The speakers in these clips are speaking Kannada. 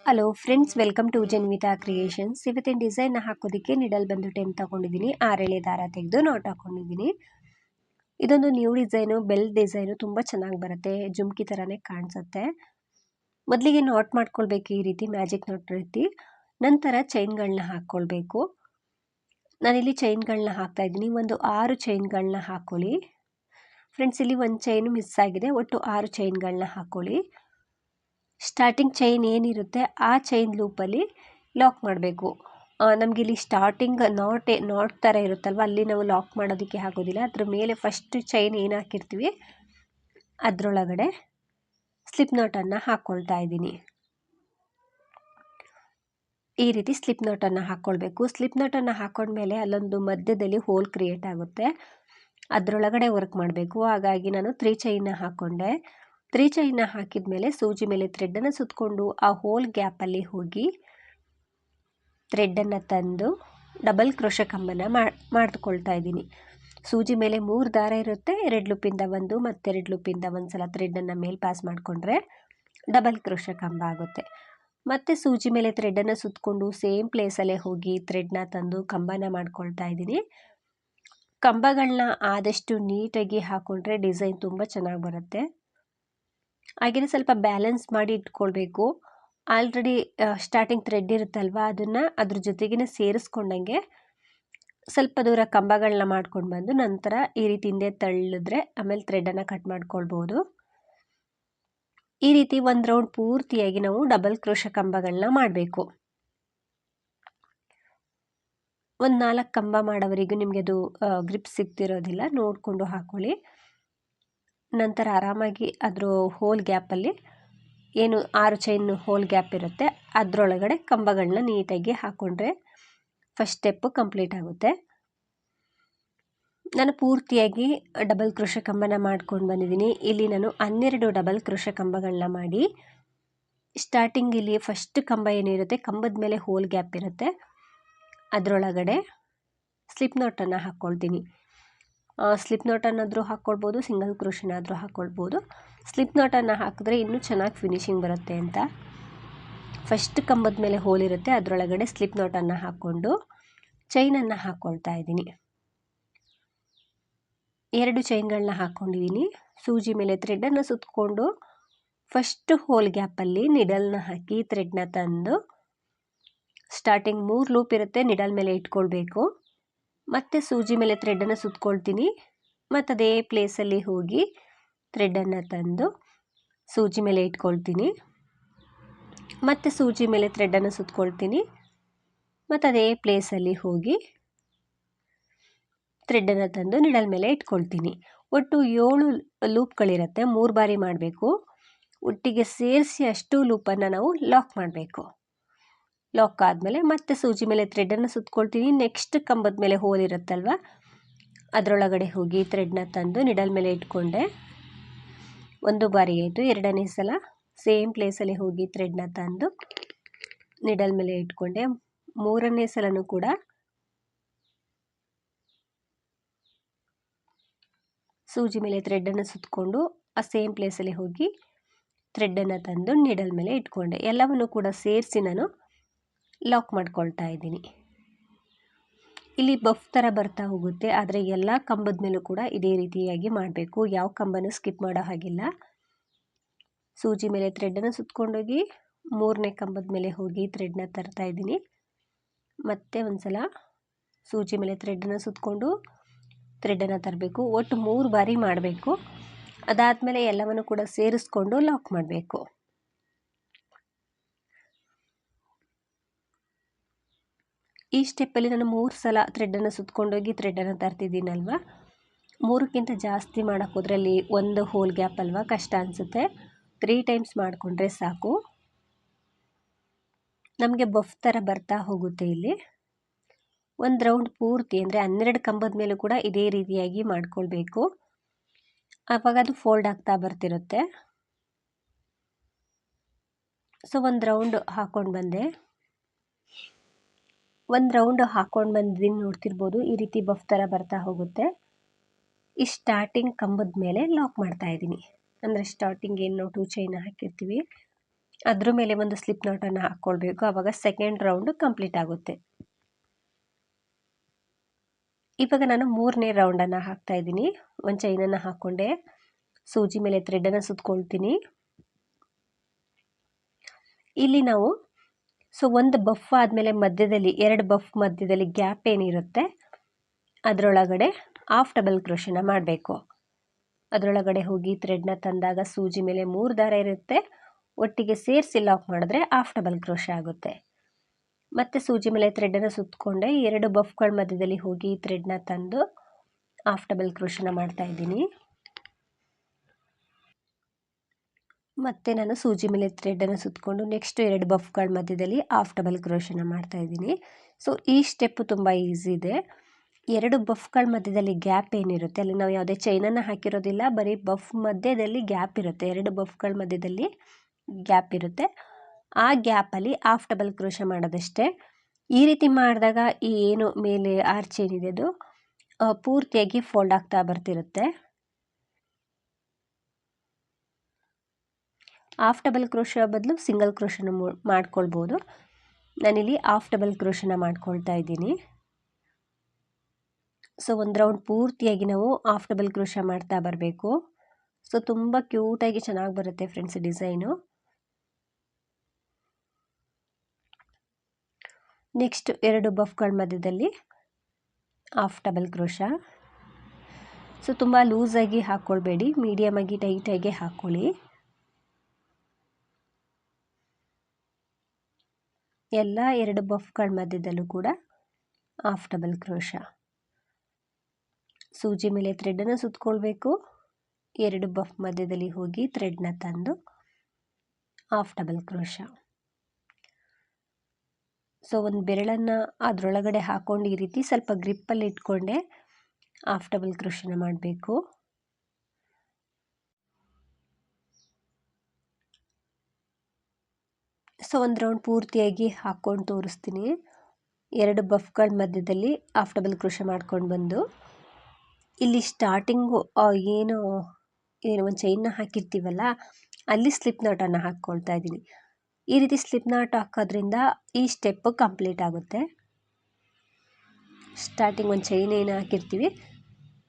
Hello friends, welcome to Janvita creations. ಇವತ್ತಿನ ಡಿಸೈನ್ ಹಾಕೋದಕ್ಕೆ ನಿಡಲ್ ಬಂದು 10 ತಗೊಂಡಿದ್ದೀನಿ. 6 ಎಳೆ ದಾರ ತೆಗೆದು ನಾಟ್ ಹಾಕೊಂಡಿದ್ದೀನಿ. ಇದೊಂದು ನ್ಯೂ ಡಿಸೈನು, ಬೆಲ್ ಡಿಸೈನು, ತುಂಬ ಚೆನ್ನಾಗಿ ಬರುತ್ತೆ. ಜುಮ್ಕಿ ಥರನೇ ಕಾಣಿಸುತ್ತೆ. ಮೊದಲಿಗೆ ನಾಟ್ ಮಾಡ್ಕೊಳ್ಬೇಕು, ಈ ರೀತಿ ಮ್ಯಾಜಿಕ್ ನಾಟ್ ರೀತಿ. ನಂತರ ಚೈನ್ಗಳನ್ನ ಹಾಕ್ಕೊಳ್ಬೇಕು. ನಾನಿಲ್ಲಿ ಚೈನ್ಗಳನ್ನ ಹಾಕ್ತಾ ಇದ್ದೀನಿ. ಒಂದು 6 ಚೈನ್ಗಳನ್ನ ಹಾಕ್ಕೊಳ್ಳಿ. ಫ್ರೆಂಡ್ಸ್, ಇಲ್ಲಿ ಒಂದು ಚೈನು ಮಿಸ್ ಆಗಿದೆ. ಒಟ್ಟು 6 ಚೈನ್ಗಳನ್ನ ಹಾಕ್ಕೊಳ್ಳಿ. ಸ್ಟಾರ್ಟಿಂಗ್ ಚೈನ್ ಏನಿರುತ್ತೆ ಆ ಚೈನ್ ಲೂಪಲ್ಲಿ ಲಾಕ್ ಮಾಡಬೇಕು. ನಮಗಿಲ್ಲಿ ಸ್ಟಾರ್ಟಿಂಗ್ ನಾಟ್ ಥರ ಇರುತ್ತಲ್ವ, ಅಲ್ಲಿ ನಾವು ಲಾಕ್ ಮಾಡೋದಕ್ಕೆ ಆಗೋದಿಲ್ಲ. ಅದ್ರ ಮೇಲೆ ಫಸ್ಟ್ ಚೈನ್ ಏನು ಹಾಕಿರ್ತೀವಿ ಅದರೊಳಗಡೆ ಸ್ಲಿಪ್ ನಾಟನ್ನು ಹಾಕ್ಕೊಳ್ತಾ ಇದ್ದೀನಿ. ಈ ರೀತಿ ಸ್ಲಿಪ್ ನಾಟನ್ನು ಹಾಕ್ಕೊಳ್ಬೇಕು. ಸ್ಲಿಪ್ ನಾಟನ್ನು ಹಾಕೊಂಡ್ಮೇಲೆ ಅಲ್ಲೊಂದು ಮಧ್ಯದಲ್ಲಿ ಹೋಲ್ ಕ್ರಿಯೇಟ್ ಆಗುತ್ತೆ, ಅದರೊಳಗಡೆ ವರ್ಕ್ ಮಾಡಬೇಕು. ಹಾಗಾಗಿ ನಾನು 3 ಚೈನ್ನ ಹಾಕ್ಕೊಂಡೆ. 3 ಚೈನ್ನ ಹಾಕಿದ ಮೇಲೆ ಸೂಜಿ ಮೇಲೆ ಥ್ರೆಡ್ಡನ್ನು ಸುತ್ತಕೊಂಡು ಆ ಹೋಲ್ ಗ್ಯಾಪಲ್ಲಿ ಹೋಗಿ ಥ್ರೆಡ್ಡನ್ನು ತಂದು ಡಬಲ್ ಕ್ರೋಶೆ ಕಂಬನ ಮಾಡ್ಕೊಳ್ತಾ ಇದ್ದೀನಿ. ಸೂಜಿ ಮೇಲೆ 3 ದಾರ ಇರುತ್ತೆ. 2 ಲೂಪಿಂದ ಒಂದು ಮತ್ತು 2 ಲೂಪಿಂದ ಒಂದು ಸಲ ಥ್ರೆಡ್ಡನ್ನು ಮೇಲೆ ಪಾಸ್ ಮಾಡಿಕೊಂಡ್ರೆ ಡಬಲ್ ಕ್ರೋಶೆ ಕಂಬ ಆಗುತ್ತೆ. ಮತ್ತು ಸೂಜಿ ಮೇಲೆ ಥ್ರೆಡ್ಡನ್ನು ಸುತ್ತಕೊಂಡು ಸೇಮ್ ಪ್ಲೇಸಲ್ಲೇ ಹೋಗಿ ಥ್ರೆಡ್ನ ತಂದು ಕಂಬನ ಮಾಡ್ಕೊಳ್ತಾ ಇದ್ದೀನಿ. ಕಂಬಗಳನ್ನ ಆದಷ್ಟು ನೀಟಾಗಿ ಹಾಕ್ಕೊಂಡ್ರೆ ಡಿಸೈನ್ ತುಂಬ ಚೆನ್ನಾಗಿ ಬರುತ್ತೆ. ಹಾಗೆಯೇ ಸ್ವಲ್ಪ ಬ್ಯಾಲೆನ್ಸ್ ಮಾಡಿ ಇಟ್ಕೊಳ್ಬೇಕು. ಆಲ್ರೆಡಿ ಸ್ಟಾರ್ಟಿಂಗ್ ಥ್ರೆಡ್ ಇರುತ್ತಲ್ವ, ಅದನ್ನು ಅದ್ರ ಜೊತೆಗೇ ಸೇರಿಸ್ಕೊಂಡಂಗೆ ಸ್ವಲ್ಪ ದೂರ ಕಂಬಗಳನ್ನ ಮಾಡ್ಕೊಂಡು ಬಂದು ನಂತರ ಈ ರೀತಿ ಹಿಂದೆ ತಳ್ಳಿದ್ರೆ ಆಮೇಲೆ ಥ್ರೆಡನ್ನು ಕಟ್ ಮಾಡ್ಕೊಳ್ಬೋದು. ಈ ರೀತಿ ಒಂದು ರೌಂಡ್ ಪೂರ್ತಿಯಾಗಿ ನಾವು ಡಬಲ್ ಕ್ರೋಶೆ ಕಂಬಗಳನ್ನ ಮಾಡಬೇಕು. ಒಂದು 4 ಕಂಬ ಮಾಡೋವರೆಗೂ ನಿಮಗೆ ಅದು ಗ್ರಿಪ್ ಸಿಗ್ತಿರೋದಿಲ್ಲ, ನೋಡಿಕೊಂಡು ಹಾಕ್ಕೊಳ್ಳಿ. ನಂತರ ಆರಾಮಾಗಿ ಅದ್ರ ಹೋಲ್ ಗ್ಯಾಪಲ್ಲಿ ಏನು 6 ಚೈನ್ ಹೋಲ್ ಗ್ಯಾಪ್ ಇರುತ್ತೆ ಅದರೊಳಗಡೆ ಕಂಬಗಳನ್ನ ನೀಟಾಗಿ ಹಾಕ್ಕೊಂಡ್ರೆ ಫಸ್ಟ್ ಸ್ಟೆಪ್ಪು ಕಂಪ್ಲೀಟ್ ಆಗುತ್ತೆ. ನಾನು ಪೂರ್ತಿಯಾಗಿ ಡಬಲ್ ಕ್ರೋಶೆ ಕಂಬನ ಮಾಡ್ಕೊಂಡು ಬಂದಿದ್ದೀನಿ. ಇಲ್ಲಿ ನಾನು 12 ಡಬಲ್ ಕ್ರೋಶೆ ಕಂಬಗಳನ್ನ ಮಾಡಿ ಸ್ಟಾರ್ಟಿಂಗ್ ಇಲ್ಲಿ ಫಸ್ಟ್ ಕಂಬ ಏನಿರುತ್ತೆ ಕಂಬದ ಮೇಲೆ ಹೋಲ್ ಗ್ಯಾಪ್ ಇರುತ್ತೆ ಅದರೊಳಗಡೆ ಸ್ಲಿಪ್ ನಾಟನ್ನು ಹಾಕ್ಕೊಳ್ತೀನಿ. ಸ್ಲಿಪ್ ನಾಟನ್ನಾದರೂ ಹಾಕ್ಕೊಳ್ಬೋದು, ಸಿಂಗಲ್ ಕ್ರೋಶನಾದರೂ ಹಾಕ್ಕೊಳ್ಬೋದು. ಸ್ಲಿಪ್ ನಾಟನ್ನು ಹಾಕಿದ್ರೆ ಇನ್ನೂ ಚೆನ್ನಾಗಿ ಫಿನಿಶಿಂಗ್ ಬರುತ್ತೆ ಅಂತ ಫಸ್ಟ್ ಕಂಬದ ಮೇಲೆ ಹೋಲ್ ಇರುತ್ತೆ ಅದರೊಳಗಡೆ ಸ್ಲಿಪ್ ನಾಟನ್ನು ಹಾಕ್ಕೊಂಡು ಚೈನನ್ನು ಹಾಕ್ಕೊಳ್ತಾ ಇದ್ದೀನಿ. 2 ಚೈನ್ಗಳನ್ನ ಹಾಕ್ಕೊಂಡಿದ್ದೀನಿ. ಸೂಜಿ ಮೇಲೆ ಥ್ರೆಡನ್ನು ಸುತ್ತಕೊಂಡು ಫಸ್ಟ್ ಹೋಲ್ ಗ್ಯಾಪಲ್ಲಿ ನಿಡಲ್ನ ಹಾಕಿ ಥ್ರೆಡ್ನ ತಂದು ಸ್ಟಾರ್ಟಿಂಗ್ 3 ಲೂಪ್ ಇರುತ್ತೆ, ನಿಡಲ್ ಮೇಲೆ ಇಟ್ಕೊಳ್ಬೇಕು. ಮತ್ತು ಸೂಜಿ ಮೇಲೆ ಥ್ರೆಡನ್ನು ಸುತ್ತಕೊಳ್ತೀನಿ. ಮತ್ತು ಅದೇ ಪ್ಲೇಸಲ್ಲಿ ಹೋಗಿ ಥ್ರೆಡನ್ನು ತಂದು ಸೂಜಿ ಮೇಲೆ ಇಟ್ಕೊಳ್ತೀನಿ. ಮತ್ತು ಸೂಜಿ ಮೇಲೆ ಥ್ರೆಡನ್ನು ಸುತ್ತಕೊಳ್ತೀನಿ. ಮತ್ತು ಅದೇ ಪ್ಲೇಸಲ್ಲಿ ಹೋಗಿ ಥ್ರೆಡನ್ನು ತಂದು ನಿಡಲ್ ಮೇಲೆ ಇಟ್ಕೊಳ್ತೀನಿ. ಒಟ್ಟು 7 ಲೂಪ್ಗಳಿರುತ್ತೆ, 3 ಬಾರಿ ಮಾಡಬೇಕು. ಒಟ್ಟಿಗೆ ಸೇರಿಸಿ ಅಷ್ಟು ಲೂಪನ್ನು ನಾವು ಲಾಕ್ ಮಾಡಬೇಕು. ಲಾಕ್ ಆದಮೇಲೆ ಮತ್ತೆ ಸೂಜಿ ಮೇಲೆ ಥ್ರೆಡನ್ನು ಸುತ್ತಕೊಳ್ತೀನಿ. ನೆಕ್ಸ್ಟ್ ಕಂಬದ ಮೇಲೆ ಹೋಲ್ ಇರುತ್ತಲ್ವ ಅದರೊಳಗಡೆ ಹೋಗಿ ಥ್ರೆಡ್ನ ತಂದು ನಿಡಲ್ ಮೇಲೆ ಇಟ್ಕೊಂಡೆ. 1 ಬಾರಿ ಆಯಿತು. 2ನೇ ಸಲ ಸೇಮ್ ಪ್ಲೇಸಲ್ಲಿ ಹೋಗಿ ಥ್ರೆಡ್ನ ತಂದು ನಿಡಲ್ ಮೇಲೆ ಇಟ್ಕೊಂಡೆ. 3ನೇ ಸಲನೂ ಕೂಡ ಸೂಜಿ ಮೇಲೆ ಥ್ರೆಡನ್ನು ಸುತ್ತಕೊಂಡು ಆ ಸೇಮ್ ಪ್ಲೇಸಲ್ಲಿ ಹೋಗಿ ಥ್ರೆಡನ್ನು ತಂದು ನಿಡಲ್ ಮೇಲೆ ಇಟ್ಕೊಂಡೆ. ಎಲ್ಲವನ್ನು ಕೂಡ ಸೇರಿಸಿ ನಾನು ಲಾಕ್ ಮಾಡ್ಕೊಳ್ತಾ ಇದ್ದೀನಿ. ಇಲ್ಲಿ ಬಫ್ ಥರ ಬರ್ತಾ ಹೋಗುತ್ತೆ, ಆದರೆ ಎಲ್ಲ ಕಂಬದ ಮೇಲೂ ಕೂಡ ಇದೇ ರೀತಿಯಾಗಿ ಮಾಡಬೇಕು. ಯಾವ ಕಂಬನೂ ಸ್ಕಿಪ್ ಮಾಡೋ ಹಾಗಿಲ್ಲ. ಸೂಜಿ ಮೇಲೆ ಥ್ರೆಡನ್ನು ಸುತ್ತಕೊಂಡೋಗಿ 3ನೇ ಕಂಬದ ಮೇಲೆ ಹೋಗಿ ಥ್ರೆಡ್ನ ತರ್ತಾ ಇದ್ದೀನಿ. ಮತ್ತೆ ಒಂದು ಸಲ ಸೂಜಿ ಮೇಲೆ ಥ್ರೆಡನ್ನು ಸುತ್ತಕೊಂಡು ಥ್ರೆಡನ್ನು ತರಬೇಕು. ಒಟ್ಟು 3 ಬಾರಿ ಮಾಡಬೇಕು. ಅದಾದಮೇಲೆ ಎಲ್ಲವನ್ನು ಕೂಡ ಸೇರಿಸ್ಕೊಂಡು ಲಾಕ್ ಮಾಡಬೇಕು. ಈ ಸ್ಟೆಪ್ಪಲ್ಲಿ ನಾನು 3 ಸಲ ಥ್ರೆಡನ್ನು ಸುತ್ತಕೊಂಡೋಗಿ ಥ್ರೆಡನ್ನು ತರ್ತಿದ್ದೀನಲ್ವ, 3ಕ್ಕಿಂತ ಜಾಸ್ತಿ ಮಾಡೋಕ್ಕೋದ್ರೆ ಅಲ್ಲಿ ಒಂದು ಹೋಲ್ ಗ್ಯಾಪ್ ಅಲ್ವ, ಕಷ್ಟ ಅನಿಸುತ್ತೆ. 3 ಟೈಮ್ಸ್ ಮಾಡಿಕೊಂಡ್ರೆ ಸಾಕು. ನಮಗೆ ಬಫ್ ಥರ ಬರ್ತಾ ಹೋಗುತ್ತೆ. ಇಲ್ಲಿ ಒಂದು ರೌಂಡ್ ಪೂರ್ತಿ ಅಂದರೆ 12 ಕಂಬದ ಮೇಲೂ ಕೂಡ ಇದೇ ರೀತಿಯಾಗಿ ಮಾಡ್ಕೊಳ್ಬೇಕು. ಆವಾಗ ಅದು ಫೋಲ್ಡ್ ಆಗ್ತಾ ಬರ್ತಿರುತ್ತೆ. ಸೊ ಒಂದು ರೌಂಡ್ ಹಾಕ್ಕೊಂಡು ಬಂದೆ. ಬಂದಿದ್ದೀನಿ, ನೋಡ್ತಿರ್ಬೋದು. ಈ ರೀತಿ ಬಫ್ ಥರ ಬರ್ತಾ ಹೋಗುತ್ತೆ. ಈ ಸ್ಟಾರ್ಟಿಂಗ್ ಕಂಬದ ಮೇಲೆ ಲಾಕ್ ಮಾಡ್ತಾ ಇದ್ದೀನಿ. ಅಂದರೆ ಸ್ಟಾರ್ಟಿಂಗ್ ಏನು ನಾವು 2 ಚೈನ್ ಹಾಕಿರ್ತೀವಿ ಅದ್ರ ಮೇಲೆ ಒಂದು ಸ್ಲಿಪ್ ನಾಟನ್ನು ಹಾಕ್ಕೊಳ್ಬೇಕು. ಆವಾಗ ಸೆಕೆಂಡ್ ರೌಂಡ್ ಕಂಪ್ಲೀಟ್ ಆಗುತ್ತೆ. ಇವಾಗ ನಾನು 3ನೇ ರೌಂಡನ್ನು ಹಾಕ್ತಾ ಇದ್ದೀನಿ. ಒಂದು ಚೈನನ್ನು ಹಾಕ್ಕೊಂಡೆ, ಸೂಜಿ ಮೇಲೆ ಥ್ರೆಡನ್ನು ಸುತ್ಕೊಳ್ತೀನಿ. ಇಲ್ಲಿ ನಾವು ಒಂದು ಬಫ್ ಆದಮೇಲೆ ಮಧ್ಯದಲ್ಲಿ 2 ಬಫ್ ಮಧ್ಯದಲ್ಲಿ ಗ್ಯಾಪ್ ಏನಿರುತ್ತೆ ಅದರೊಳಗಡೆ ಹಾಫ್ ಡಬಲ್ ಕ್ರೋಶನ ಮಾಡಬೇಕು. ಅದರೊಳಗಡೆ ಹೋಗಿ ಥ್ರೆಡ್ನ ತಂದಾಗ ಸೂಜಿ ಮೇಲೆ 3 ದಾರ ಇರುತ್ತೆ, ಒಟ್ಟಿಗೆ ಸೇರಿಸಿ ಲಾಕ್ ಮಾಡಿದ್ರೆ ಹಾಫ್ ಡಬಲ್ ಕ್ರೋಶ ಆಗುತ್ತೆ. ಮತ್ತೆ ಸೂಜಿ ಮೇಲೆ ಥ್ರೆಡನ್ನು ಸುತ್ತಕೊಂಡೆ 2 ಬಫ್ಗಳ ಮಧ್ಯದಲ್ಲಿ ಹೋಗಿ ಥ್ರೆಡ್ನ ತಂದು ಹಾಫ್ ಡಬಲ್ ಕ್ರೋಶನ ಮಾಡ್ತಾ ಇದ್ದೀನಿ. ಮತ್ತೆ ನಾನು ಸೂಜಿ ಮೇಲೆ ಥ್ರೆಡನ್ನು ಸುತ್ತಕೊಂಡು ನೆಕ್ಸ್ಟ್ 2 ಬಫ್ಗಳ ಮಧ್ಯದಲ್ಲಿ ಹಾಫ್ ಡಬಲ್ ಕ್ರೋಶನ ಮಾಡ್ತಾ ಇದ್ದೀನಿ. ಈ ಸ್ಟೆಪ್ ತುಂಬ ಈಸಿ ಇದೆ. 2 ಬಫ್ಗಳ ಮಧ್ಯದಲ್ಲಿ ಗ್ಯಾಪ್ ಏನಿರುತ್ತೆ ಅಲ್ಲಿ ನಾವು ಯಾವುದೇ ಚೈನನ್ನು ಹಾಕಿರೋದಿಲ್ಲ, ಬರೀ ಬಫ್ ಮಧ್ಯದಲ್ಲಿ ಗ್ಯಾಪ್ ಇರುತ್ತೆ. 2 ಬಫ್ಗಳ ಮಧ್ಯದಲ್ಲಿ ಗ್ಯಾಪ್ ಇರುತ್ತೆ. ಆ ಗ್ಯಾಪಲ್ಲಿ ಹಾಫ್ ಡಬಲ್ ಕ್ರೋಶ ಮಾಡೋದಷ್ಟೇ. ಈ ರೀತಿ ಮಾಡಿದಾಗ ಈ ಏನು ಮೇಲೆ ಆರ್ಚ್ ಏನಿದೆ ಅದು ಪೂರ್ತಿಯಾಗಿ ಫೋಲ್ಡ್ ಆಗ್ತಾ ಬರ್ತಿರುತ್ತೆ. ಹಾಫ್ ಡಬಲ್ ಕ್ರೋಶ ಬದಲು ಸಿಂಗಲ್ ಕ್ರೋಶನ ಮಾಡ್ಕೊಳ್ಬೋದು. ನಾನಿಲ್ಲಿ ಹಾಫ್ ಡಬಲ್ ಕ್ರೋಶನ ಮಾಡ್ಕೊಳ್ತಾ ಇದ್ದೀನಿ. ಒಂದು ರೌಂಡ್ ಪೂರ್ತಿಯಾಗಿ ನಾವು ಹಾಫ್ ಡಬಲ್ ಕ್ರೋಶ ಮಾಡ್ತಾ ಬರಬೇಕು. ತುಂಬ ಕ್ಯೂಟಾಗಿ ಚೆನ್ನಾಗಿ ಬರುತ್ತೆ ಫ್ರೆಂಡ್ಸ್ ಡಿಸೈನು. ನೆಕ್ಸ್ಟ್ 2 ಬಫ್ಗಳ ಮಧ್ಯದಲ್ಲಿ ಹಾಫ್ ಡಬಲ್ ಕ್ರೋಶ. ತುಂಬ ಲೂಸಾಗಿ ಹಾಕ್ಕೊಳ್ಬೇಡಿ, ಮೀಡಿಯಮ್ ಆಗಿ ಟೈಟಾಗಿ ಹಾಕ್ಕೊಳ್ಳಿ. ಎಲ್ಲ 2 ಬಫ್ಗಳ ಮಧ್ಯದಲ್ಲೂ ಕೂಡ ಹಾಫ್ ಡಬಲ್ ಕ್ರೋಶ. ಸೂಜಿ ಮೇಲೆ ಥ್ರೆಡನ್ನು ಸುತ್ತಕೊಳ್ಬೇಕು, 2 ಬಫ್ ಮಧ್ಯದಲ್ಲಿ ಹೋಗಿ ಥ್ರೆಡ್ನ ತಂದು ಹಾಫ್ ಡಬಲ್ ಕ್ರೋಶ. ಒಂದು ಬೆರಳನ್ನು ಅದರೊಳಗಡೆ ಹಾಕ್ಕೊಂಡು ಈ ರೀತಿ ಸ್ವಲ್ಪ ಗ್ರಿಪ್ಪಲ್ಲಿ ಇಟ್ಕೊಂಡೆ ಹಾಫ್ ಡಬಲ್ ಕ್ರೋಶನ ಮಾಡಬೇಕು. ಒಂದು ರೌಂಡ್ ಪೂರ್ತಿಯಾಗಿ ಹಾಕ್ಕೊಂಡು ತೋರಿಸ್ತೀನಿ. 2 ಬಫ್ಗಳ ಮಧ್ಯದಲ್ಲಿ ಹಾಫ್ ಡಬಲ್ ಕ್ರೋಶ ಮಾಡ್ಕೊಂಡು ಬಂದು ಇಲ್ಲಿ ಸ್ಟಾರ್ಟಿಂಗು ಏನು ಒಂದು ಚೈನ್ನ ಹಾಕಿರ್ತೀವಲ್ಲ ಅಲ್ಲಿ ಸ್ಲಿಪ್ ನಾಟನ್ನು ಹಾಕ್ಕೊಳ್ತಾ ಇದ್ದೀನಿ. ಈ ರೀತಿ ಸ್ಲಿಪ್ ನಾಟ್ ಹಾಕೋದ್ರಿಂದ ಈ ಸ್ಟೆಪ್ ಕಂಪ್ಲೀಟ್ ಆಗುತ್ತೆ. ಸ್ಟಾರ್ಟಿಂಗ್ ಒಂದು ಚೈನ್ ಏನು ಹಾಕಿರ್ತೀವಿ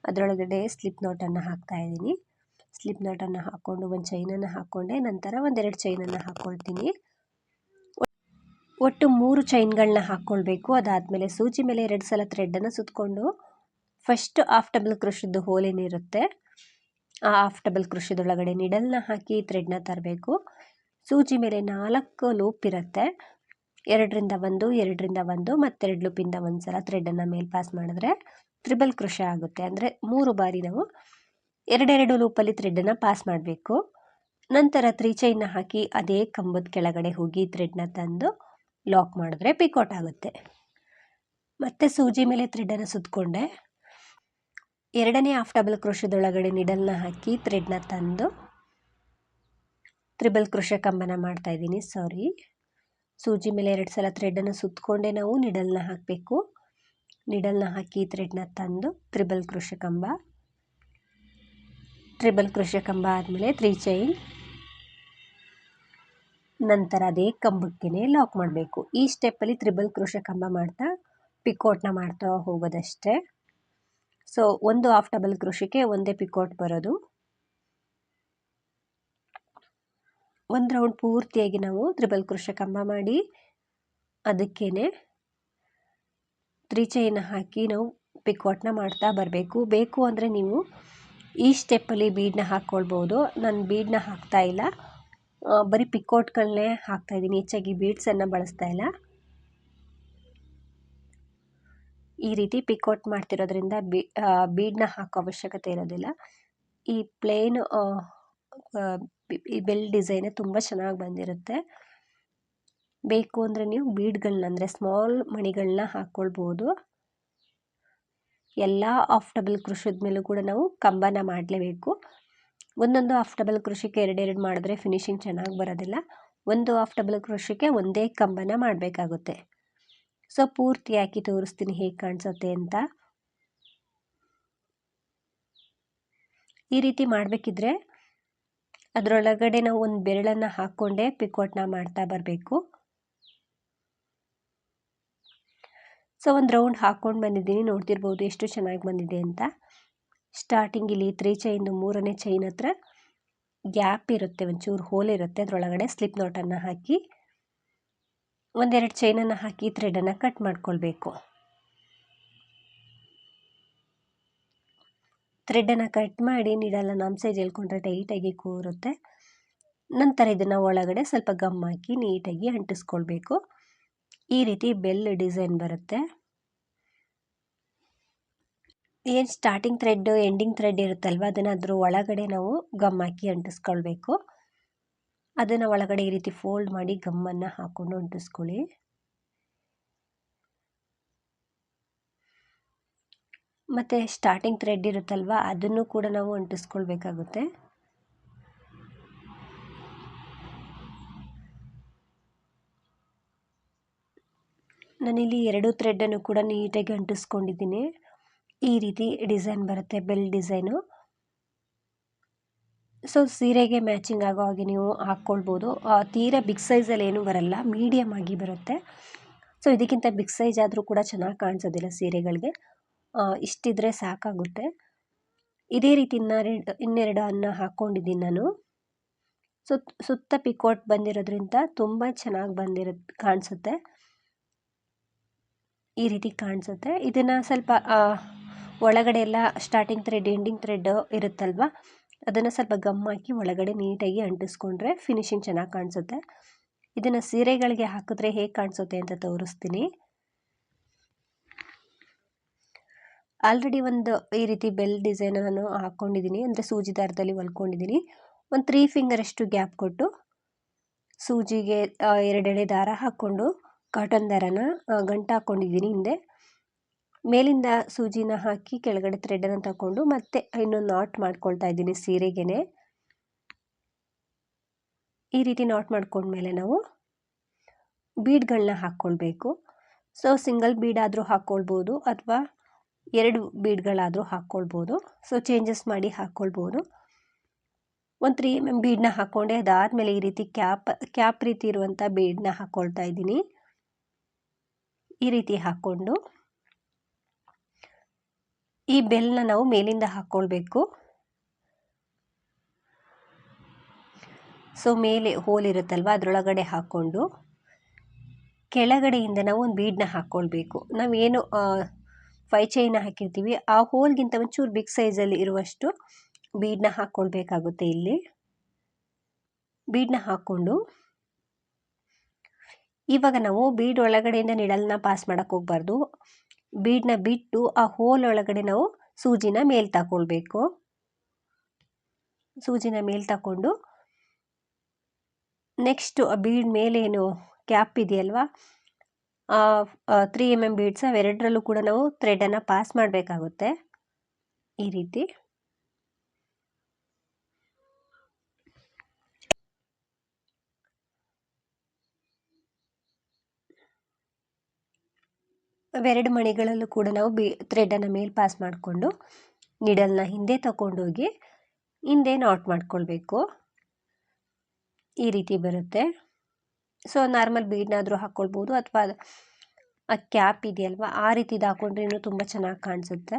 ಅದರೊಳಗಡೆ ಸ್ಲಿಪ್ ನಾಟನ್ನು ಹಾಕ್ತಾ ಇದ್ದೀನಿ. ಸ್ಲಿಪ್ ನಾಟನ್ನು ಹಾಕ್ಕೊಂಡು ಒಂದು ಚೈನನ್ನು ಹಾಕ್ಕೊಂಡೆ, ನಂತರ 1-2 ಚೈನನ್ನು ಹಾಕ್ಕೊಳ್ತೀನಿ. ಒಟ್ಟು 3 ಚೈನ್ಗಳನ್ನ ಹಾಕ್ಕೊಳ್ಬೇಕು. ಅದಾದಮೇಲೆ ಸೂಜಿ ಮೇಲೆ 2 ಸಲ ಥ್ರೆಡನ್ನು ಸುತ್ತಕೊಂಡು ಫಸ್ಟ್ ಹಾಫ್ ಡಬಲ್ ಕ್ರೋಶದ್ದು ಹೋಲ್ ಏನಿರುತ್ತೆ ಆ ಹಾಫ್ ಡಬಲ್ ಕ್ರೋಶದೊಳಗಡೆ ನಿಡಲ್ನ ಹಾಕಿ ಥ್ರೆಡ್ನ ತರಬೇಕು. ಸೂಜಿ ಮೇಲೆ 4 ಲೂಪ್ ಇರುತ್ತೆ. 2ರಿಂದ 1, 2ರಿಂದ 1 ಮತ್ತು 2 ಲೂಪಿಂದ 1 ಸಲ ಥ್ರೆಡನ್ನು ಮೇಲೆ ಪಾಸ್ ಮಾಡಿದ್ರೆ ತ್ರಿಬಲ್ ಕ್ರೋಶ ಆಗುತ್ತೆ. ಅಂದರೆ 3 ಬಾರಿ ನಾವು 2 ಲೂಪಲ್ಲಿ ಥ್ರೆಡನ್ನು ಪಾಸ್ ಮಾಡಬೇಕು. ನಂತರ 3 ಚೈನ್ನ ಹಾಕಿ ಅದೇ ಕಂಬದ ಕೆಳಗಡೆ ಹೋಗಿ ಥ್ರೆಡ್ನ ತಂದು ಲಾಕ್ ಮಾಡಿದ್ರೆ ಪಿಕೋಟ್ ಆಗುತ್ತೆ. ಮತ್ತೆ ಸೂಜಿ ಮೇಲೆ ಥ್ರೆಡನ್ನು ಸುತ್ತಕೊಂಡೆ 2ನೇ ಹಾಫ್ ಡಬಲ್ ಕ್ರೋಶದೊಳಗಡೆ ನಿಡಲ್ನ ಹಾಕಿ ಥ್ರೆಡ್ನ ತಂದು ತ್ರಿಬಲ್ ಕ್ರೋಶ ಕಂಬನ ಮಾಡ್ತಾ ಇದ್ದೀನಿ. ಸೂಜಿ ಮೇಲೆ 2 ಸಲ ಥ್ರೆಡನ್ನು ಸುತ್ತಕೊಂಡೆ ನಾವು ನಿಡಲ್ನ ಹಾಕಬೇಕು. ನಿಡಲ್ನ ಹಾಕಿ ಥ್ರೆಡ್ನ ತಂದು ತ್ರಿಬಲ್ ಕ್ರೋಶ ಕಂಬ. ತ್ರಿಬಲ್ ಕ್ರೋಶ ಕಂಬ ಆದಮೇಲೆ 3 ಚೈನ್, ನಂತರ ಅದೇ ಕಂಬಕ್ಕೆ ಲಾಕ್ ಮಾಡಬೇಕು. ಈ ಸ್ಟೆಪ್ಪಲ್ಲಿ ತ್ರಿಬಲ್ ಕ್ರೋಶ ಕಂಬ ಮಾಡ್ತಾ ಪಿಕೋಟ್ನ ಮಾಡ್ತಾ ಹೋಗೋದಷ್ಟೇ. ಒಂದು ಹಾಫ್ ಡಬಲ್ ಕ್ರೋಶಕ್ಕೆ ಒಂದೇ ಪಿಕೋಟ್ ಬರೋದು. ಒಂದು ರೌಂಡ್ ಪೂರ್ತಿಯಾಗಿ ನಾವು ತ್ರಿಬಲ್ ಕ್ರೋಶ ಕಂಬ ಮಾಡಿ ಅದಕ್ಕೇನೆ 3 ಚೈನ್ ಹಾಕಿ ನಾವು ಪಿಕೋಟ್ನ ಮಾಡ್ತಾ ಬರಬೇಕು. ಬೇಕು ಅಂದರೆ ನೀವು ಈ ಸ್ಟೆಪ್ಪಲ್ಲಿ ಬೀಡನ್ನ ಹಾಕ್ಕೊಳ್ಬೋದು. ನಾನು ಬೀಡನ್ನ ಹಾಕ್ತಾ ಇಲ್ಲ, ಬರೀ ಪಿಕೋಟ್ಗಳನ್ನೇ ಹಾಕ್ತಾ ಇದ್ದೀನಿ. ಹೆಚ್ಚಾಗಿ ಬೀಡ್ಸನ್ನು ಬಳಸ್ತಾ ಇಲ್ಲ. ಈ ರೀತಿ ಪಿಕೋಟ್ ಮಾಡ್ತಿರೋದ್ರಿಂದ ಬೀಡನ್ನ ಹಾಕೋ ಅವಶ್ಯಕತೆ ಇರೋದಿಲ್ಲ. ಈ ಪ್ಲೇನ್ ಈ ಬೆಲ್ ಡಿಸೈನ್ ತುಂಬ ಚೆನ್ನಾಗಿ ಬಂದಿರುತ್ತೆ. ಬೇಕು ಅಂದರೆ ನೀವು ಬೀಡ್ಗಳನ್ನ ಅಂದರೆ ಸ್ಮಾಲ್ ಮಣಿಗಳನ್ನ ಹಾಕ್ಕೊಳ್ಬೋದು. ಎಲ್ಲ ಹಾಫ್ ಡಬಲ್ ಕ್ರೋಶದ ಮೇಲೂ ಕೂಡ ನಾವು ಕಂಬನ ಮಾಡಲೇಬೇಕು. ಒಂದೊಂದು ಹಾಫ್ ಡಬಲ್ ಕ್ರೋಶಕ್ಕೆ 2 ಮಾಡಿದ್ರೆ ಫಿನಿಶಿಂಗ್ ಚೆನ್ನಾಗಿ ಬರೋದಿಲ್ಲ. ಒಂದು ಹಾಫ್ ಡಬಲ್ ಕ್ರೋಶಕ್ಕೆ ಒಂದೇ ಕಂಬನ ಮಾಡಬೇಕಾಗುತ್ತೆ. ಪೂರ್ತಿ ಹಾಕಿ ತೋರಿಸ್ತೀನಿ ಹೇಗೆ ಕಾಣಿಸುತ್ತೆ ಅಂತ. ಈ ರೀತಿ ಮಾಡಬೇಕಿದ್ರೆ ಅದರೊಳಗಡೆ ನಾವು ಒಂದು ಬೆರಳನ್ನು ಹಾಕ್ಕೊಂಡೇ ಪಿಕೋಟ್ನ ಮಾಡ್ತಾ ಬರಬೇಕು. ಸೊ ಒಂದು ರೌಂಡ್ ಹಾಕ್ಕೊಂಡು ಬಂದಿದ್ದೀನಿ, ನೋಡ್ತಿರ್ಬೋದು ಎಷ್ಟು ಚೆನ್ನಾಗಿ ಬಂದಿದೆ ಅಂತ. ಸ್ಟಾರ್ಟಿಂಗ್ ಇಲ್ಲಿ 3 ಚೈನ್ದು 3ನೇ ಚೈನ್ ಹತ್ರ ಗ್ಯಾಪ್ ಇರುತ್ತೆ, ಒಂಚೂರು ಹೋಲ್ ಇರುತ್ತೆ, ಅದರೊಳಗಡೆ ಸ್ಲಿಪ್ ನೋಟನ್ನು ಹಾಕಿ ಒಂದೆರಡು ಚೈನನ್ನು ಹಾಕಿ ಥ್ರೆಡನ್ನು ಕಟ್ ಮಾಡ್ಕೊಳ್ಬೇಕು. ಥ್ರೆಡನ್ನು ಕಟ್ ಮಾಡಿ ನೀಡಲ್ಲ ನಮ್ಮ ಸೈಜ್ ಎಳ್ಕೊಂಡ್ರೆ ಟೈಟಾಗಿ ಕೂರುತ್ತೆ. ನಂತರ ಇದನ್ನು ಒಳಗಡೆ ಸ್ವಲ್ಪ ಗಮ್ ಹಾಕಿ ನೀಟಾಗಿ ಅಂಟಿಸ್ಕೊಳ್ಬೇಕು. ಈ ರೀತಿ ಬೆಲ್ ಡಿಸೈನ್ ಬರುತ್ತೆ. ಏನು ಸ್ಟಾರ್ಟಿಂಗ್ ಥ್ರೆಡ್ ಎಂಡಿಂಗ್ ಥ್ರೆಡ್ ಇರುತ್ತಲ್ವ, ಅದನ್ನು ಅದ್ರ ಒಳಗಡೆ ನಾವು ಗಮ್ ಹಾಕಿ ಅಂಟಿಸ್ಕೊಳ್ಬೇಕು. ಅದನ್ನು ಒಳಗಡೆ ಈ ರೀತಿ ಫೋಲ್ಡ್ ಮಾಡಿ ಗಮ್ಮನ್ನು ಹಾಕ್ಕೊಂಡು ಅಂಟಿಸ್ಕೊಳ್ಳಿ. ಮತ್ತು ಸ್ಟಾರ್ಟಿಂಗ್ ಥ್ರೆಡ್ ಇರುತ್ತಲ್ವ, ಅದನ್ನು ಕೂಡ ನಾವು ಅಂಟಿಸ್ಕೊಳ್ಬೇಕಾಗುತ್ತೆ. ನಾನಿಲ್ಲಿ 2 ಥ್ರೆಡನ್ನು ಕೂಡ ನೀಟಾಗಿ ಅಂಟಿಸ್ಕೊಂಡಿದ್ದೀನಿ. ಈ ರೀತಿ ಡಿಸೈನ್ ಬರುತ್ತೆ, ಬೆಲ್ ಡಿಸೈನು. ಸೊ ಸೀರೆಗೆ ಮ್ಯಾಚಿಂಗ್ ಆಗೋ ಹಾಗೆ ನೀವು ಹಾಕ್ಕೊಳ್ಬೋದು. ತೀರಾ ಬಿಗ್ ಸೈಜಲ್ಲಿ ಏನೂ ಬರಲ್ಲ, ಮೀಡಿಯಮ್ ಆಗಿ ಬರುತ್ತೆ. ಸೊ ಇದಕ್ಕಿಂತ ಬಿಗ್ ಸೈಜ್ ಆದರೂ ಕೂಡ ಚೆನ್ನಾಗಿ ಕಾಣಿಸೋದಿಲ್ಲ ಸೀರೆಗಳಿಗೆ. ಇಷ್ಟಿದ್ರೆ ಸಾಕಾಗುತ್ತೆ. ಇದೇ ರೀತಿ ಇನ್ನೆರಡು ಅನ್ನ ಹಾಕ್ಕೊಂಡಿದ್ದೀನಿ ನಾನು. ಸುತ್ತ ಪಿಕೋಟ್ ಬಂದಿರೋದ್ರಿಂದ ತುಂಬ ಚೆನ್ನಾಗಿ ಕಾಣಿಸುತ್ತೆ. ಈ ರೀತಿ ಕಾಣಿಸುತ್ತೆ. ಇದನ್ನು ಸ್ವಲ್ಪ ಒಳಗಡೆ ಎಲ್ಲ ಸ್ಟಾರ್ಟಿಂಗ್ ಥ್ರೆಡ್ ಎಂಡಿಂಗ್ ಥ್ರೆಡ್ ಇರುತ್ತಲ್ವ, ಅದನ್ನು ಸ್ವಲ್ಪ ಗಮ್ ಹಾಕಿ ಒಳಗಡೆ ನೀಟಾಗಿ ಅಂಟಿಸ್ಕೊಂಡ್ರೆ ಫಿನಿಶಿಂಗ್ ಚೆನ್ನಾಗಿ ಕಾಣಿಸುತ್ತೆ. ಇದನ್ನು ಸೀರೆಗಳಿಗೆ ಹಾಕಿದ್ರೆ ಹೇಗೆ ಕಾಣಿಸುತ್ತೆ ಅಂತ ತೋರಿಸ್ತೀನಿ. ಆಲ್ರೆಡಿ ಒಂದು ಈ ರೀತಿ ಬೆಲ್ ಡಿಸೈನ್ ನಾನು ಹಾಕ್ಕೊಂಡಿದ್ದೀನಿ, ಅಂದರೆ ಸೂಜಿ ದಾರದಲ್ಲಿ ಹೊಲ್ಕೊಂಡಿದ್ದೀನಿ. ಒಂದು 3 ಫಿಂಗರಷ್ಟು ಗ್ಯಾಪ್ ಕೊಟ್ಟು ಸೂಜಿಗೆ 2 ಎಳೆ ದಾರ ಹಾಕ್ಕೊಂಡು ಕಾಟನ್ ದಾರನ ಗಂಟು ಹಾಕ್ಕೊಂಡಿದ್ದೀನಿ ಹಿಂದೆ. ಮೇಲಿಂದ ಸೂಜಿನ ಹಾಕಿ ಕೆಳಗಡೆ ಥ್ರೆಡನ್ನು ತಗೊಂಡು ಮತ್ತೆ ಇನ್ನೊಂದು ನಾಟ್ ಮಾಡ್ಕೊಳ್ತಾ ಇದ್ದೀನಿ ಸೀರೆಗೆ. ಈ ರೀತಿ ನಾಟ್ ಮಾಡ್ಕೊಂಡ್ಮೇಲೆ ನಾವು ಬೀಡ್ಗಳನ್ನ ಹಾಕ್ಕೊಳ್ಬೇಕು. ಸೊ ಸಿಂಗಲ್ ಬೀಡ್ ಆದರೂ ಹಾಕ್ಕೊಳ್ಬೋದು ಅಥವಾ 2 ಬೀಡ್ಗಳಾದರೂ ಹಾಕ್ಕೊಳ್ಬೋದು. ಸೊ ಚೇಂಜಸ್ ಮಾಡಿ ಹಾಕ್ಕೊಳ್ಬೋದು. ಒಂದು 3 mm ಬೀಡನ್ನ ಹಾಕ್ಕೊಂಡೆ, ಅದಾದಮೇಲೆ ಈ ರೀತಿ ಕ್ಯಾಪ್ ರೀತಿ ಇರುವಂಥ ಬೀಡನ್ನ ಹಾಕ್ಕೊಳ್ತಾ ಇದ್ದೀನಿ. ಈ ರೀತಿ ಹಾಕ್ಕೊಂಡು ಈ ಬೆಲ್ನ ನಾವು ಮೇಲಿಂದ ಹಾಕ್ಕೊಳ್ಬೇಕು. ಸೊ ಮೇಲೆ ಹೋಲ್ ಇರುತ್ತಲ್ವ, ಅದರೊಳಗಡೆ ಹಾಕ್ಕೊಂಡು ಕೆಳಗಡೆಯಿಂದ ನಾವು ಒಂದು ಬೀಡನ್ನ ಹಾಕ್ಕೊಳ್ಬೇಕು. ನಾವೇನು 5 ಚೈನ ಹಾಕಿರ್ತೀವಿ ಆ ಹೋಲ್ಗಿಂತ ಒಂಚೂರು ಬಿಗ್ ಸೈಜಲ್ಲಿ ಇರುವಷ್ಟು ಬೀಡನ್ನ ಹಾಕ್ಕೊಳ್ಬೇಕಾಗುತ್ತೆ. ಇಲ್ಲಿ ಬೀಡನ್ನ ಹಾಕ್ಕೊಂಡು ಇವಾಗ ನಾವು ಬೀಡ್ ಒಳಗಡೆಯಿಂದ ನಿಡಲ್ನ ಪಾಸ್ ಮಾಡೋಕ್ಕೆ ಹೋಗ್ಬಾರ್ದು. ಬೀಡನ್ನ ಬಿಟ್ಟು ಆ ಹೋಲ್ ಒಳಗಡೆ ನಾವು ಸೂಜಿನ ಮೇಲೆ ತಗೊಳ್ಬೇಕು. ಸೂಜಿನ ಮೇಲೆ ತಗೊಂಡು ನೆಕ್ಸ್ಟ್ ಬೀಡ್ ಮೇಲೇನು ಕ್ಯಾಪ್ ಇದೆಯಲ್ವ, 3 mm ಬೀಡ್ಸ್ ಅವೆರಡರಲ್ಲೂ ಕೂಡ ನಾವು ಥ್ರೆಡನ್ನು ಪಾಸ್ ಮಾಡಬೇಕಾಗುತ್ತೆ. ಈ ರೀತಿ ಅವೆರಡು ಮಣಿಗಳಲ್ಲೂ ಕೂಡ ನಾವು ಥ್ರೆಡನ್ನು ಮೇಲೆ ಪಾಸ್ ಮಾಡಿಕೊಂಡು ನಿಡಲ್ನ ಹಿಂದೆ ತಗೊಂಡೋಗಿ ಹಿಂದೆ ನಾಟ್ ಮಾಡ್ಕೊಳ್ಬೇಕು. ಈ ರೀತಿ ಬರುತ್ತೆ. ಸೊ ನಾರ್ಮಲ್ ಬೀಡ್ನಾದರೂ ಹಾಕ್ಕೊಳ್ಬೋದು ಅಥವಾ ಆ ಕ್ಯಾಪ್ ಇದೆಯಲ್ವ ಆ ರೀತಿದು ಹಾಕ್ಕೊಂಡ್ರೆ ಇನ್ನೂ ತುಂಬ ಚೆನ್ನಾಗಿ ಕಾಣಿಸುತ್ತೆ.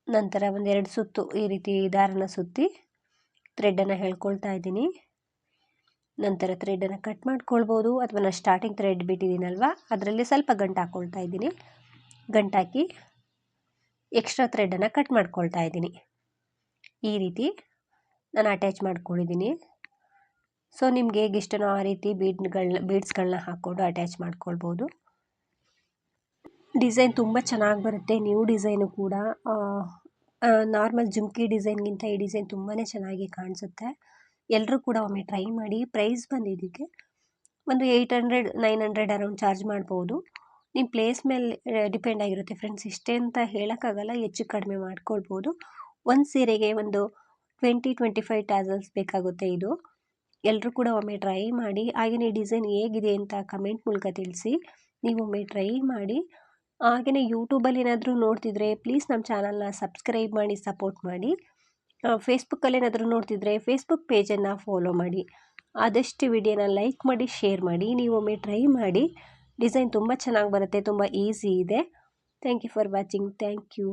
ನಂತರ ಒಂದೆರಡು ಸುತ್ತು ಈ ರೀತಿ ದಾರನ ಸುತ್ತಿ ಥ್ರೆಡನ್ನು ಹೇಳ್ಕೊಳ್ತಾ ಇದ್ದೀನಿ. ನಂತರ ಥ್ರೆಡನ್ನು ಕಟ್ ಮಾಡ್ಕೊಳ್ಬೋದು ಅಥವಾ ನಾನು ಸ್ಟಾರ್ಟಿಂಗ್ ಥ್ರೆಡ್ ಬಿಟ್ಟಿದ್ದೀನಲ್ವ ಅದರಲ್ಲಿ ಸ್ವಲ್ಪ ಗಂಟು ಹಾಕ್ಕೊಳ್ತಾ ಇದ್ದೀನಿ. ಗಂಟಾಕಿ ಎಕ್ಸ್ಟ್ರಾ ಥ್ರೆಡನ್ನು ಕಟ್ ಮಾಡ್ಕೊಳ್ತಾ ಇದ್ದೀನಿ. ಈ ರೀತಿ ನಾನು ಅಟ್ಯಾಚ್ ಮಾಡ್ಕೊಂಡಿದ್ದೀನಿ. ಸೊ ನಿಮ್ಗೆ ಹೇಗೆ ಇಷ್ಟನೋ ಆ ರೀತಿ ಬೀಡ್ಸ್ಗಳನ್ನ ಹಾಕ್ಕೊಂಡು ಅಟ್ಯಾಚ್ ಮಾಡ್ಕೊಳ್ಬೋದು. ಡಿಸೈನ್ ತುಂಬ ಚೆನ್ನಾಗಿ ಬರುತ್ತೆ. ನ್ಯೂ ಡಿಸೈನು ಕೂಡ ನಾರ್ಮಲ್ ಜುಮ್ಕಿ ಡಿಸೈನ್ಗಿಂತ ಈ ಡಿಸೈನ್ ತುಂಬಾ ಚೆನ್ನಾಗಿ ಕಾಣಿಸುತ್ತೆ. ಎಲ್ಲರೂ ಕೂಡ ಒಮ್ಮೆ ಟ್ರೈ ಮಾಡಿ. ಪ್ರೈಸ್ ಬಂದಿದ್ದಕ್ಕೆ ಒಂದು 800-900 ಅರೌಂಡ್ ಚಾರ್ಜ್ ಮಾಡ್ಬೋದು. ನಿಮ್ಮ ಪ್ಲೇಸ್ ಮೇಲೆ ಡಿಪೆಂಡ್ ಆಗಿರುತ್ತೆ ಫ್ರೆಂಡ್ಸ್. ಇಷ್ಟೇ ಅಂತ ಹೇಳೋಕ್ಕಾಗಲ್ಲ, ಹೆಚ್ಚು ಕಡಿಮೆ ಮಾಡ್ಕೊಳ್ಬೋದು. ಒಂದು ಸೀರೆಗೆ ಒಂದು 20-25 ಟ್ಯಾಸಲ್ಸ್ ಬೇಕಾಗುತ್ತೆ. ಇದು ಎಲ್ಲರೂ ಕೂಡ ಒಮ್ಮೆ ಟ್ರೈ ಮಾಡಿ. ಹಾಗೆಯೇ ಡಿಸೈನ್ ಹೇಗಿದೆ ಅಂತ ಕಮೆಂಟ್ ಮೂಲಕ ತಿಳಿಸಿ. ನೀವು ಒಮ್ಮೆ ಟ್ರೈ ಮಾಡಿ. ಹಾಗೆಯೇ ಯೂಟ್ಯೂಬಲ್ಲಿ ಏನಾದರೂ ನೋಡ್ತಿದ್ರೆ ಪ್ಲೀಸ್ ನಮ್ಮ ಚಾನಲ್ನ ಸಬ್ಸ್ಕ್ರೈಬ್ ಮಾಡಿ, ಸಪೋರ್ಟ್ ಮಾಡಿ. ಫೇಸ್ಬುಕ್ಕಲ್ಲೇನಾದರೂ ನೋಡ್ತಿದ್ರೆ ಫೇಸ್ಬುಕ್ ಪೇಜನ್ನು ಫಾಲೋ ಮಾಡಿ. ಆದಷ್ಟು ವಿಡಿಯೋನ ಲೈಕ್ ಮಾಡಿ, ಶೇರ್ ಮಾಡಿ. ನೀವೊಮ್ಮೆ ಟ್ರೈ ಮಾಡಿ. ಡಿಸೈನ್ ತುಂಬ ಚೆನ್ನಾಗಿ ಬರುತ್ತೆ, ತುಂಬ ಈಸಿ ಇದೆ. Thank you for watching. Thank you.